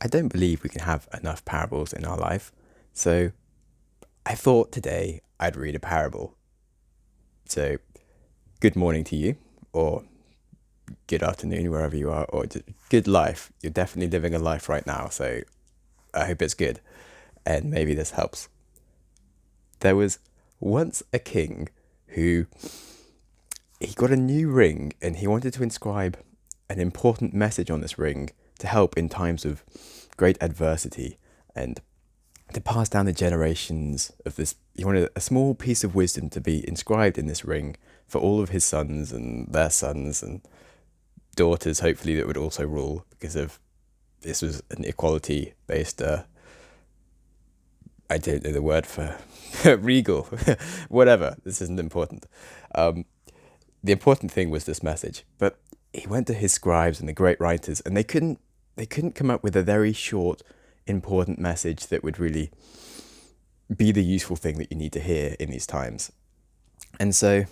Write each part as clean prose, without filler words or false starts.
I don't believe we can have enough parables in our life. So I thought today I'd read a parable. So good morning to you, or good afternoon, wherever you are, or just good life. You're definitely living a life right now. So I hope it's good. And maybe this helps. There was once a king who he got a new ring and he wanted to inscribe an important message on this ring to help in times of great adversity and to pass down the generations of this. He wanted a small piece of wisdom to be inscribed in this ring for all of his sons and daughters, hopefully, that would also rule, because of this was an equality based, I don't know the word for regal, whatever. This isn't important. The important thing was this message. But he went to his scribes and the great writers, and they couldn't come up with a very short, important message that would really be the useful thing that you need to hear in these times. And so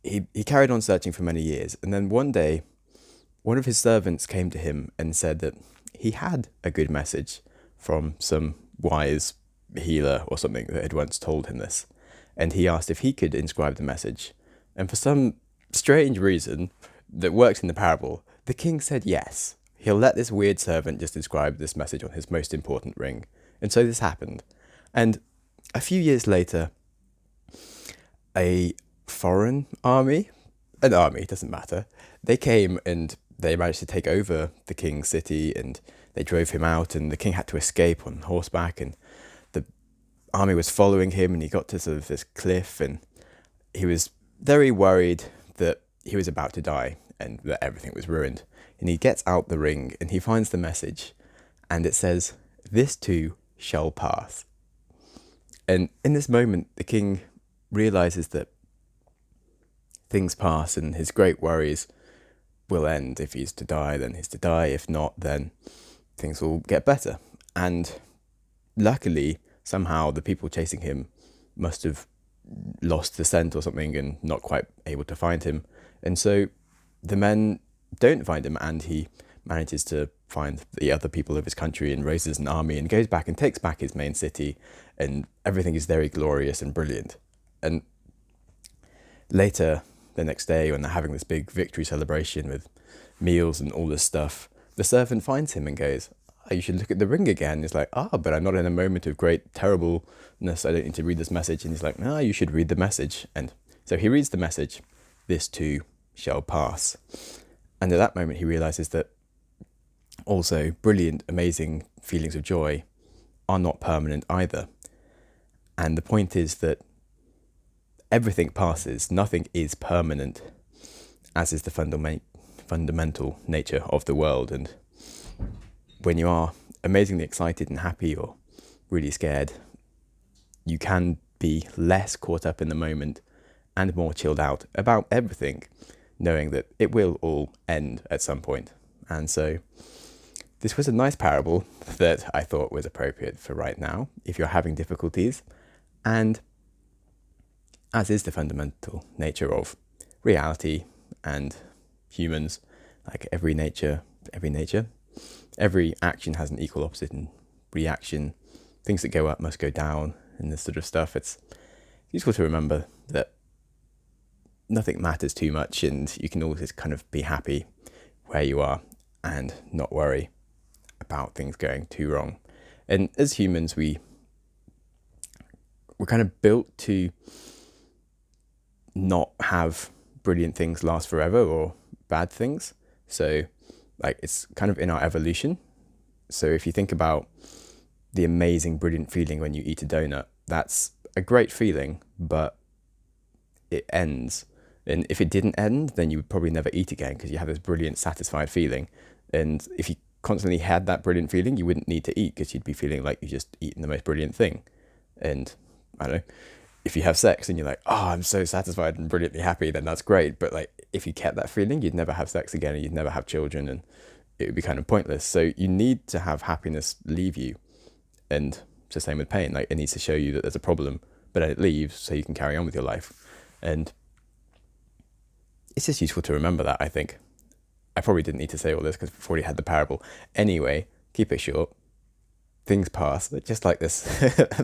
he carried on searching for many years, and then one day, one of his servants came to him and said that he had a good message from some wise healer or something that had once told him this. And he asked if he could inscribe the message. And for some strange reason that works in the parable, the king said yes. He'll let this weird servant just inscribe this message on his most important ring. And so this happened. And a few years later, a foreign army, an army, doesn't matter, they came and they managed to take over the king's city, and they drove him out, and the king had to escape on horseback, and the army was following him, and he got to sort of this cliff, and he was very worried that he was about to die and that everything was ruined. And he gets out the ring and he finds the message, and it says, "This too shall pass." And in this moment, the king realizes that things pass and his great worries will end. If he's to die, then he's to die. If not, then things will get better. And luckily, somehow the people chasing him must have lost the scent or something and not quite able to find him. And so the men don't find him, and he manages to find the other people of his country and raises an army and goes back and takes back his main city, and everything is very glorious and brilliant. And later, the next day, when they're having this big victory celebration with meals and all this stuff, the servant finds him and goes, "Oh, you should look at the ring again." He's like, "But I'm not in a moment of great terribleness. I don't need to read this message." And he's like, "No, you should read the message." And so he reads the message, "This too shall pass." And at that moment, he realizes that also brilliant, amazing feelings of joy are not permanent either. And the point is that everything passes, nothing is permanent, as is the fundamental nature of the world. And when you are amazingly excited and happy or really scared, you can be less caught up in the moment and more chilled out about everything, knowing that it will all end at some point. And so this was a nice parable that I thought was appropriate for right now, if you're having difficulties. And as is the fundamental nature of reality and humans, like every action has an equal opposite and reaction. Things that go up must go down, and this sort of stuff. It's useful to remember that nothing matters too much, and you can always kind of be happy where you are and not worry about things going too wrong. And as humans, we're kind of built to not have brilliant things last forever or bad things. So like it's kind of in our evolution. So if you think about the amazing, brilliant feeling when you eat a donut, that's a great feeling, but it ends. And if it didn't end, then you would probably never eat again, because you have this brilliant, satisfied feeling. And if you constantly had that brilliant feeling, you wouldn't need to eat, because you'd be feeling like you just eaten the most brilliant thing. And I don't know, if you have sex and you're like, "Oh, I'm so satisfied and brilliantly happy," then that's great. But like, if you kept that feeling, you'd never have sex again, and you'd never have children, and it would be kind of pointless. So you need to have happiness leave you. And it's the same with pain. Like, it needs to show you that there's a problem, but then it leaves so you can carry on with your life. And it's just useful to remember that, I think. I probably didn't need to say all this because we've already had the parable. Anyway, keep it short. Things pass, just like this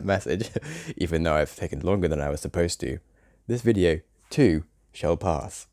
message, even though I've taken longer than I was supposed to. This video, too, shall pass.